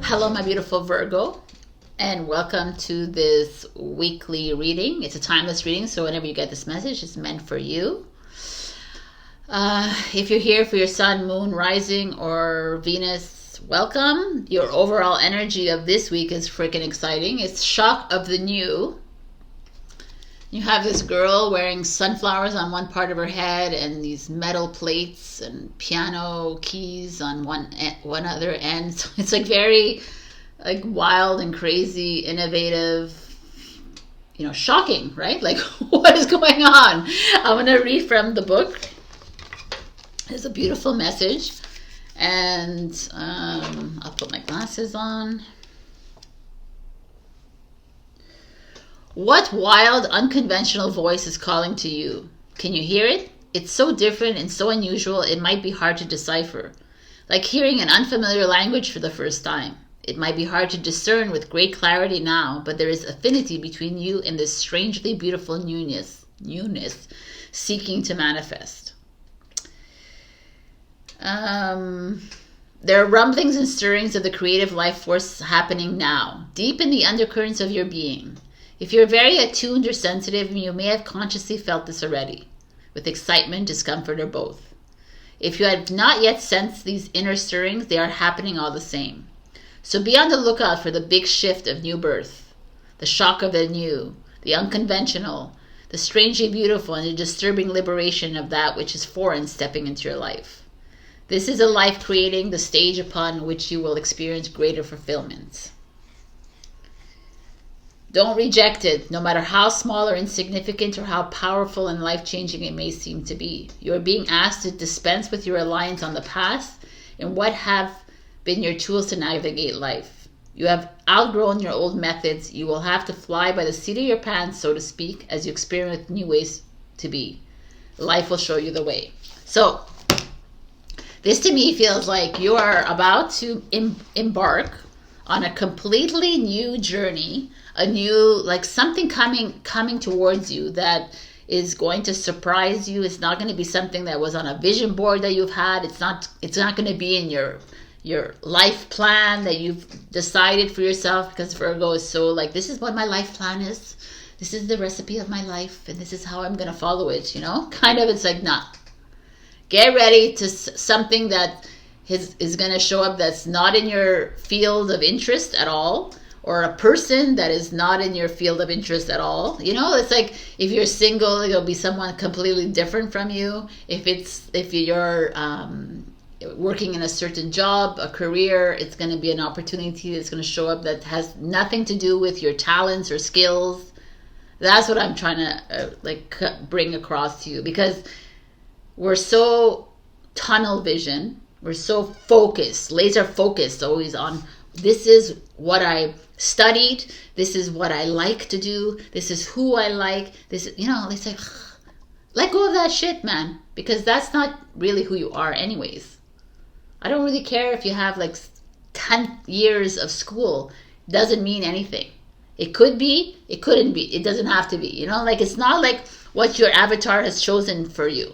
Hello, my beautiful Virgo, and welcome to this weekly reading. It's a timeless reading, so whenever you get this message, it's meant for you. If you're here for your sun, moon, rising, or Venus, welcome. Your overall energy of this week is freaking exciting. It's shock of the new. You have this girl wearing sunflowers on one part of her head and these metal plates and piano keys on one other end. So it's like very wild and crazy, innovative, shocking, right? Like, what is going on? I'm going to read from the book. It's a beautiful message. And I'll put my glasses on. What wild, unconventional voice is calling to you? Can you hear it? It's so different and so unusual, it might be hard to decipher. Like hearing an unfamiliar language for the first time. It might be hard to discern with great clarity now, but there is affinity between you and this strangely beautiful newness seeking to manifest. There are rumblings and stirrings of the creative life force happening now, deep in the undercurrents of your being. If you're very attuned or sensitive, you may have consciously felt this already, with excitement, discomfort, or both. If you have not yet sensed these inner stirrings, they are happening all the same. So be on the lookout for the big shift of new birth, the shock of the new, the unconventional, the strangely beautiful, and the disturbing liberation of that which is foreign stepping into your life. This is a life creating the stage upon which you will experience greater fulfillment. Don't reject it, no matter how small or insignificant or how powerful and life-changing it may seem to be. You are being asked to dispense with your reliance on the past and what have been your tools to navigate life. You have outgrown your old methods. You will have to fly by the seat of your pants, so to speak, as you experiment with new ways to be. Life will show you the way. So, this to me feels like you are about to embark on a completely new journey, a new, something coming towards you that is going to surprise you. It's not going to be something that was on a vision board that you've had. It's not going to be in your life plan that you've decided for yourself, because Virgo is so this is what my life plan is. This is the recipe of my life, and this is how I'm going to follow it, Kind of, it's like, nah. Get ready to something that is going to show up that's not in your field of interest at all, or a person that is not in your field of interest at all. It's like if you're single, it'll be someone completely different from you. If you're working in a certain job, a career, it's going to be an opportunity that's going to show up that has nothing to do with your talents or skills. That's what I'm trying to bring across to you, because we're so tunnel vision. We're so focused, laser focused, always on this is what I studied. This is what I like to do. This is who I like. This is, it's like, let go of that shit, man, because that's not really who you are anyways. I don't really care if you have 10 years of school. Doesn't mean anything. It could be, it couldn't be. It doesn't have to be, it's not like what your avatar has chosen for you.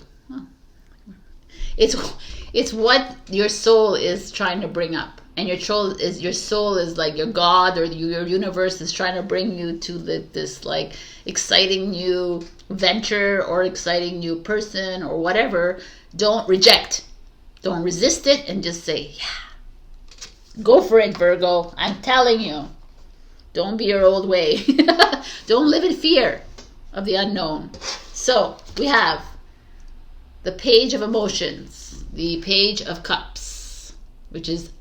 It's what your soul is trying to bring up, and your soul is like your God or your universe is trying to bring you to this exciting new venture or exciting new person or whatever. Don't reject, don't resist it, and just say, yeah, go for it, Virgo. I'm telling you, don't be your old way. Don't live in fear of the unknown. So we have the Page of Emotions, the Page of Cups, which is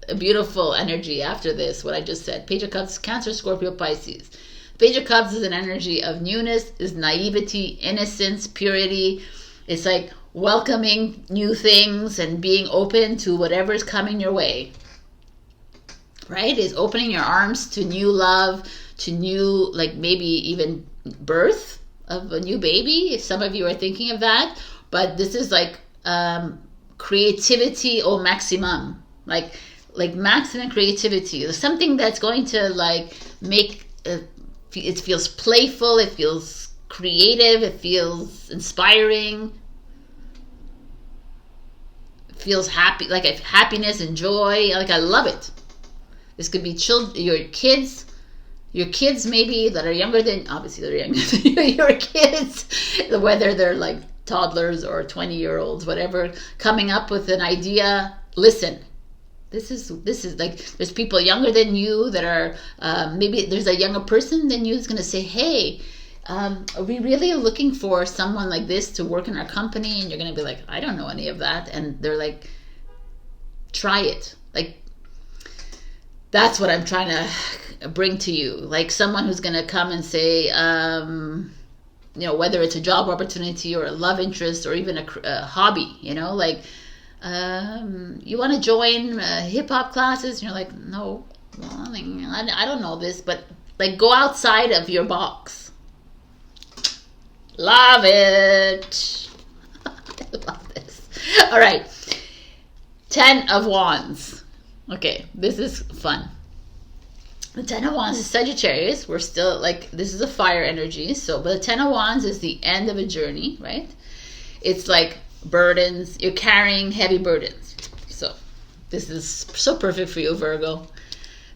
a beautiful energy after this, what I just said. Page of Cups, Cancer, Scorpio, Pisces. Page of Cups is an energy of newness, is naivety, innocence, purity. It's like welcoming new things and being open to whatever's coming your way. Right? It's opening your arms to new love, to new, maybe even birth of a new baby, if some of you are thinking of that. But this is creativity au maximum, like maximum creativity. There's something that's going to make it feels playful, it feels creative, it feels inspiring, it feels happy, happiness and joy. I love it. This could be your kids. Your kids maybe that are younger than, obviously they're younger than your kids, whether they're like toddlers or 20-year-olds, whatever, coming up with an idea. Listen, this is like, there's people younger than you that are, maybe there's a younger person than you who's going to say, hey, are we really looking for someone like this to work in our company? And you're going to be like, I don't know any of that. And they're like, try it. Like, that's what I'm trying to bring to you. Like someone who's going to come and say, whether it's a job opportunity or a love interest or even a hobby, like, you want to join hip hop classes? And you're like, no, well, I don't know this, but like go outside of your box. Love it. I love this. All right. 10 of Wands. Okay, this is fun. The 10 of Wands is Sagittarius. We're still like, this is a fire energy. So, but the 10 of Wands is the end of a journey, right? It's like burdens. You're carrying heavy burdens. So, this is so perfect for you, Virgo.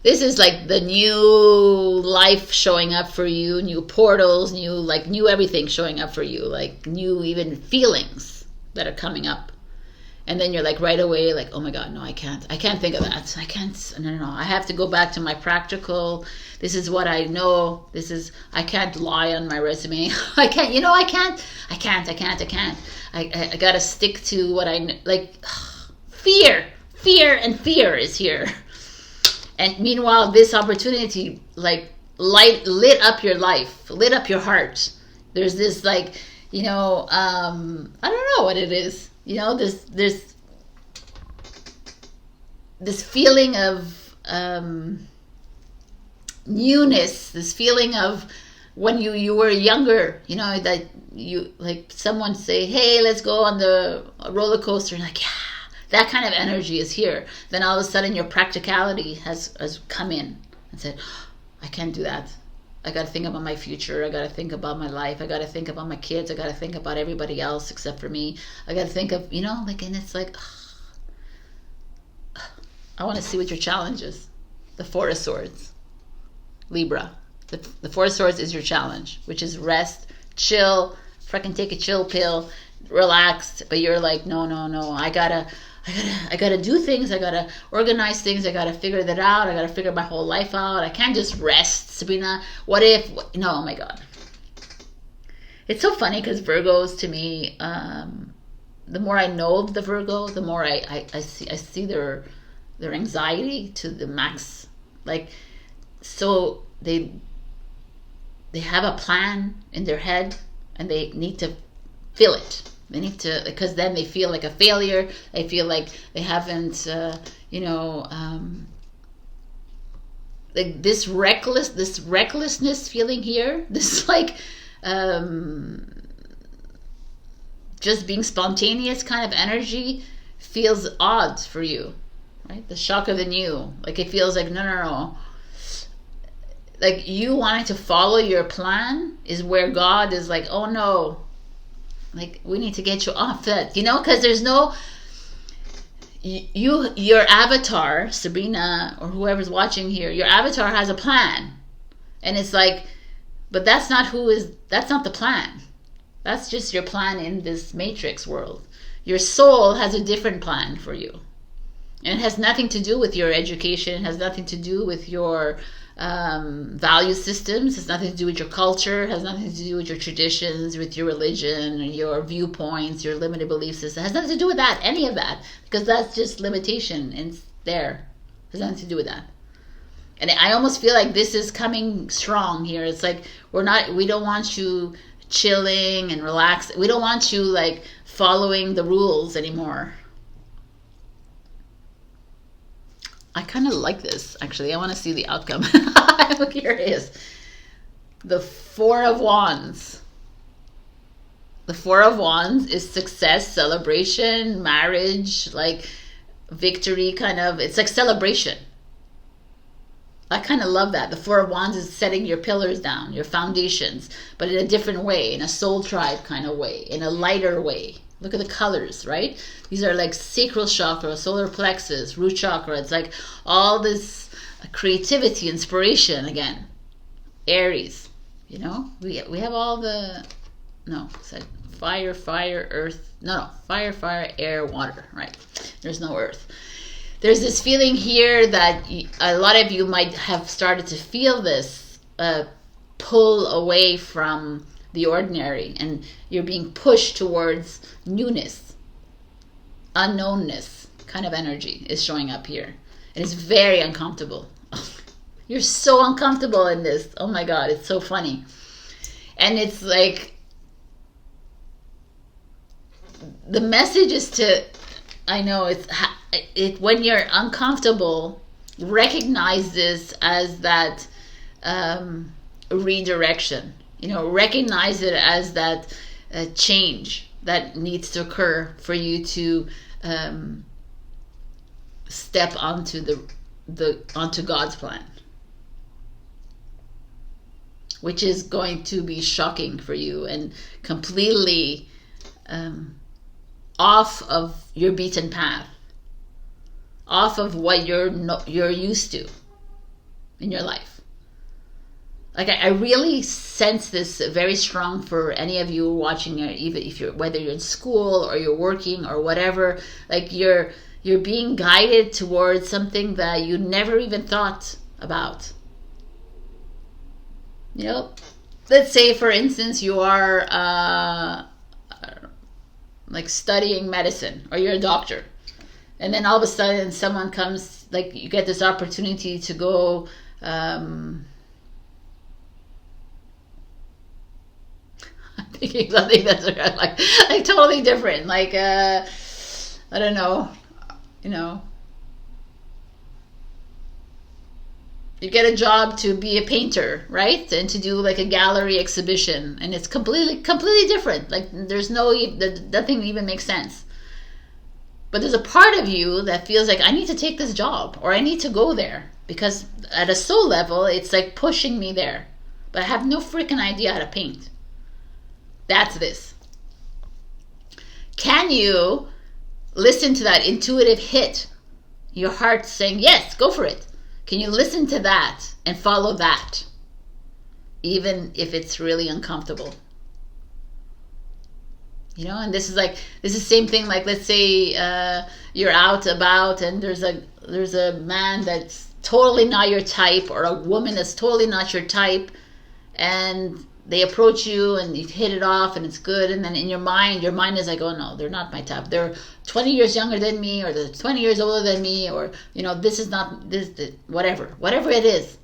This is like the new life showing up for you, new portals, new everything showing up for you, like new even feelings that are coming up. And then you're like right away like, oh my God, no, I can't think of that. I can't, no. I have to go back to my practical. This is what I know. I can't lie on my resume. I gotta stick to what I know. Like fear is here. And meanwhile, this opportunity like lit up your life, lit up your heart. There's this like, I don't know what it is. There's this feeling of newness, this feeling of when you were younger, that you like someone say, hey, let's go on the roller coaster, and like, yeah, that kind of energy is here. Then all of a sudden your practicality has come in and said, I can't do that. I got to think about my future. I got to think about my life. I got to think about my kids. I got to think about everybody else except for me. I got to think of, and it's like, I want to see what your challenge is. The Four of Swords. Libra. The Four of Swords is your challenge, which is rest, chill, freaking take a chill pill, relax. But you're like, no. I gotta do things. I gotta organize things. I gotta figure that out. I gotta figure my whole life out. I can't just rest, Sabrina. What if? No, oh my God. It's so funny because Virgos, to me, the more I know of the Virgo, the more I see their anxiety to the max. Like, so they have a plan in their head and they need to feel it. They need to, because then they feel like a failure. They feel like they haven't, like this recklessness feeling here. This like, just being spontaneous kind of energy feels odd for you, right? The shock of the new. Like it feels like, no. Like you wanting to follow your plan is where God is like, oh no. Like, we need to get you off that, because there's no, your avatar, Sabrina, or whoever's watching here, your avatar has a plan. And it's like, but that's not the plan. That's just your plan in this matrix world. Your soul has a different plan for you. And it has nothing to do with your education. It has nothing to do with your value systems. It has nothing to do with your culture. It has nothing to do with your traditions, with your religion, your viewpoints, your limited belief system. It has nothing to do with that, any of that, because that's just limitation and there. It has nothing to do with that. And I almost feel like this is coming strong here. It's like we don't want you chilling and relaxing. We don't want you like following the rules anymore. I kind of like this, actually. I want to see the outcome. Here it is. The Four of Wands. The Four of Wands is success, celebration, marriage, like victory kind of. It's like celebration. I kind of love that. The Four of Wands is setting your pillars down, your foundations, but in a different way, in a soul tribe kind of way, in a lighter way. Look at the colors, right? These are like sacral chakra, solar plexus, root chakra. It's like all this creativity, inspiration again. Aries, you know? We have all the... No, it's like fire, earth. No, fire, air, water, right? There's no earth. There's this feeling here that a lot of you might have started to feel this pull away from the ordinary, and you're being pushed towards newness, unknownness kind of energy is showing up here. And it's very uncomfortable. You're so uncomfortable in this. Oh my God, it's so funny. And it's like, the message is to, I know it when you're uncomfortable, recognize this as that redirection. You know, recognize it as that change that needs to occur for you to step onto onto God's plan, which is going to be shocking for you and completely off of your beaten path, off of what you're used to in your life. Like I really sense this very strong for any of you watching, even if whether you're in school or you're working or whatever. Like you're being guided towards something that you never even thought about. You know, let's say for instance you are like studying medicine, or you're a doctor, and then all of a sudden someone comes, like you get this opportunity to go. Thinking something that's like totally different, like I don't know, you know, you get a job to be a painter, right? And to do like a gallery exhibition, and it's completely different. Like there's nothing even makes sense. But there's a part of you that feels like I need to take this job, or I need to go there, because at a soul level it's like pushing me there, but I have no freaking idea how to paint. That's this. Can you listen to that intuitive hit? Your heart saying, yes, go for it. Can you listen to that and follow that? Even if it's really uncomfortable. You know, and this is the same thing. Like, let's say you're out about and there's a man that's totally not your type, or a woman that's totally not your type, and they approach you and you hit it off and it's good, and then in your mind is like, oh no, they're not my type. They're 20 years younger than me, or they're 20 years older than me, or you know, this is not this whatever it is.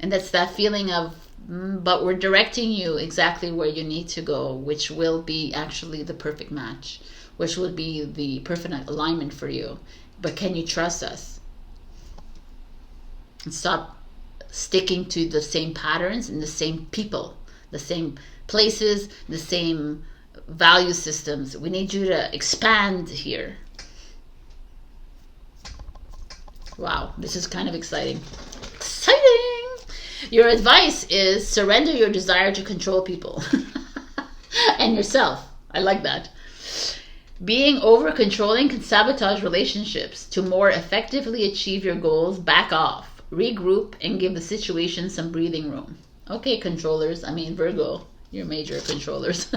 And that's that feeling of but we're directing you exactly where you need to go, which will be actually the perfect match, which will be the perfect alignment for you. But can you trust us? And stop sticking to the same patterns and the same people, the same places, the same value systems. We need you to expand here. Wow, this is kind of exciting. Your advice is surrender your desire to control people and yourself. I like that. Being over controlling can sabotage relationships. To more effectively achieve your goals, back off. Regroup and give the situation some breathing room. Okay, controllers, Virgo, you're major controllers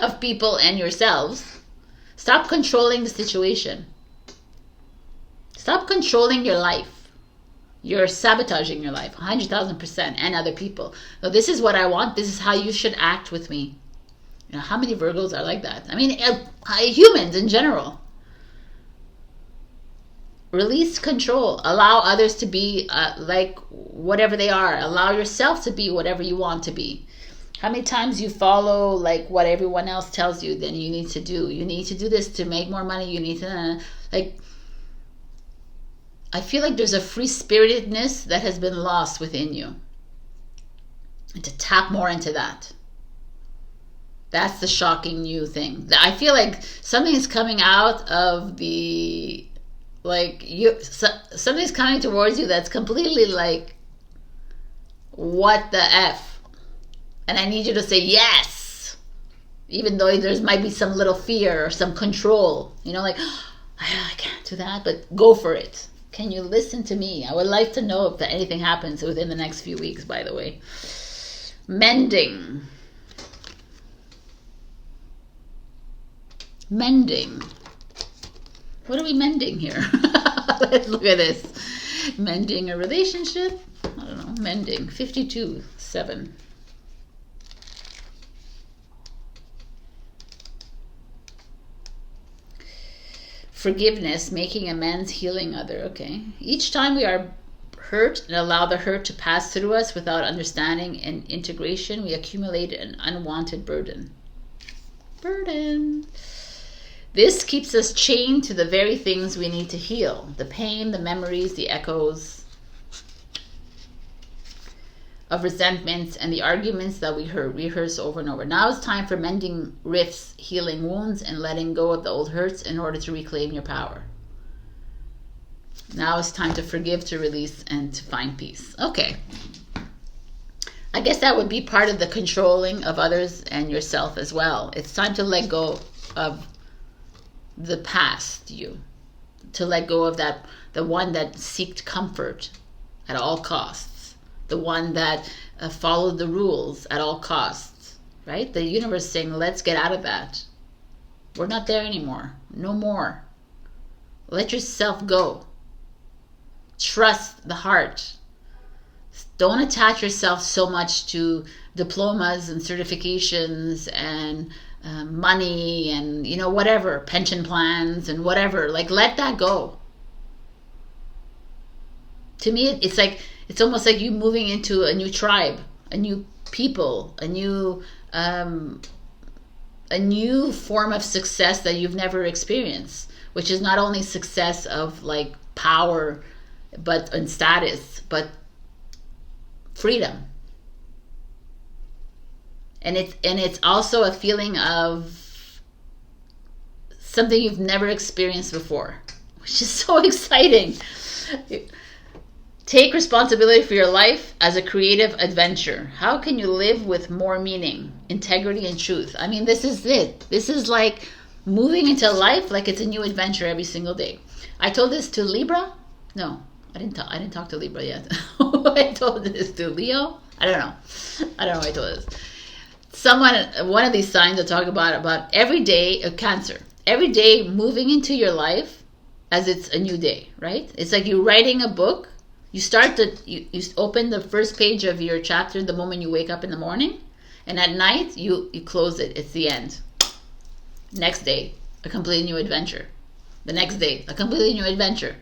of people and yourselves. Stop controlling the situation. Stop controlling your life. You're sabotaging your life 100,000%, and other people. So this is what I want. This is how you should act with me. You know, how many Virgos are like that? Humans in general. Release control. Allow others to be like whatever they are. Allow yourself to be whatever you want to be. How many times you follow like what everyone else tells you then you need to do? You need to do this to make more money. You need to I feel like there's a free-spiritedness that has been lost within you. And to tap more into that. That's the shocking new thing. I feel like something is coming out of the... something's coming towards you that's completely like, what the F? And I need you to say yes. Even though there might be some little fear or some control, you know, like, oh, I can't do that, but go for it. Can you listen to me? I would like to know if anything happens within the next few weeks, by the way. Mending. Mending. What are we mending here? Let's look at this. Mending a relationship? I don't know. Mending. 52-7. Forgiveness, making amends, healing other. Okay. Each time we are hurt and allow the hurt to pass through us without understanding and integration, we accumulate an unwanted burden. Burden. This keeps us chained to the very things we need to heal. The pain, the memories, the echoes of resentments, and the arguments that we rehearse over and over. Now it's time for mending rifts, healing wounds, and letting go of the old hurts in order to reclaim your power. Now it's time to forgive, to release, and to find peace. Okay. I guess that would be part of the controlling of others and yourself as well. It's time to let go of the past you. To let go of that, the one that seeked comfort at all costs. The one that followed the rules at all costs. Right? The universe is saying, let's get out of that. We're not there anymore. No more. Let yourself go. Trust the heart. Don't attach yourself so much to diplomas and certifications and money and, you know, whatever, pension plans and whatever. Like, let that go. To me, it's like, it's almost like you moving into a new tribe, a new people, a new form of success that you've never experienced, which is not only success of like power, but and status, but freedom. And it's also a feeling of something you've never experienced before, which is so exciting. Take responsibility for your life as a creative adventure. How can you live with more meaning, integrity, and truth? I mean, this is it. This is like moving into life like it's a new adventure every single day. I told this to Libra. No, I didn't talk to Libra yet. I told this to Leo. I don't know who I told this. One of these signs I talk about every day of Cancer. Every day moving into your life as it's a new day, right? It's like you're writing a book. You you open the first page of your chapter the moment you wake up in the morning, and at night you close it. It's the end. Next day, a completely new adventure. The next day, a completely new adventure.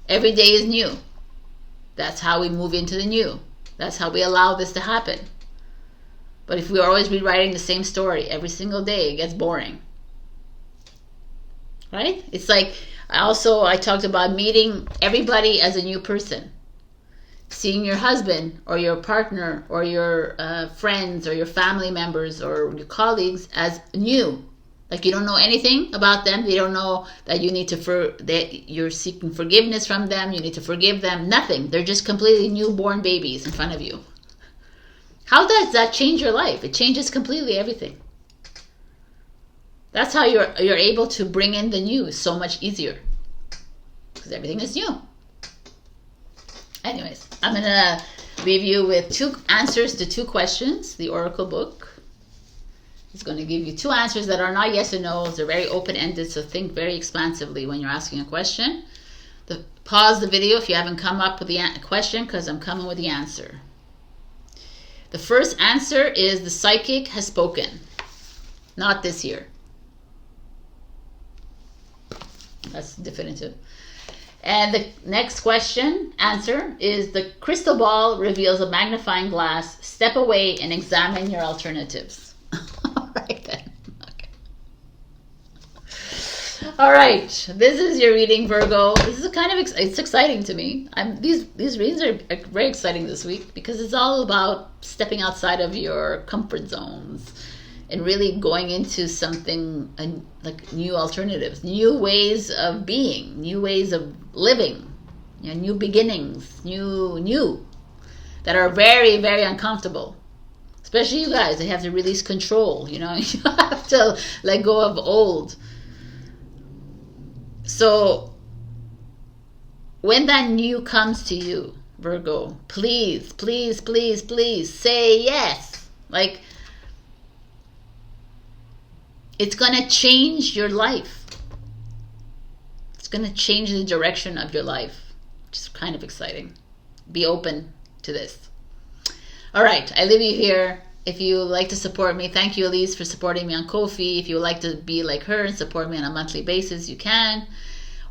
Every day is new. That's how we move into the new. That's how we allow this to happen. But if we're always rewriting the same story every single day, it gets boring. Right? It's like, I talked about meeting everybody as a new person. Seeing your husband or your partner or your friends or your family members or your colleagues as new. Like you don't know anything about them. They don't know that you need that you're seeking forgiveness from them. You need to forgive them. Nothing. They're just completely newborn babies in front of you. How does that change your life? It changes completely everything. That's how you're able to bring in the new so much easier. Because everything is new. Anyways, I'm going to leave you with 2 answers to 2 questions. The Oracle book is going to give you 2 answers that are not yes or no's. They're very open-ended, so think very expansively when you're asking a question. Pause the video if you haven't come up with the question, because I'm coming with the answer. The first answer is the psychic has spoken. Not this year. That's definitive. And the next answer is the crystal ball reveals a magnifying glass. Step away and examine your alternatives. All right then. Okay. All right. This is your reading, Virgo. This is it's exciting to me. These readings are very exciting this week because it's all about stepping outside of your comfort zones and really going into something like new alternatives, new ways of being, new ways of living, new beginnings, new that are very, very uncomfortable. Especially you guys, they have to release control, you know. You have to let go of old. So when that new comes to you, Virgo, please, please, please, please say yes. Like, it's going to change your life. It's going to change the direction of your life, which is kind of exciting. Be open to this. All right, I leave you here. If you like to support me, thank you, Elize, for supporting me on Ko-fi. If you would like to be like her and support me on a monthly basis, you can.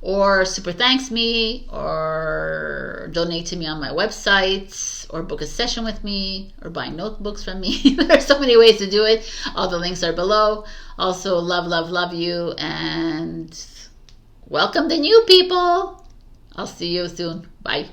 Or super thanks me, or donate to me on my website, or book a session with me, or buy notebooks from me. There are so many ways to do it. All the links are below. Also, love, love, love you, and welcome the new people. I'll see you soon. Bye.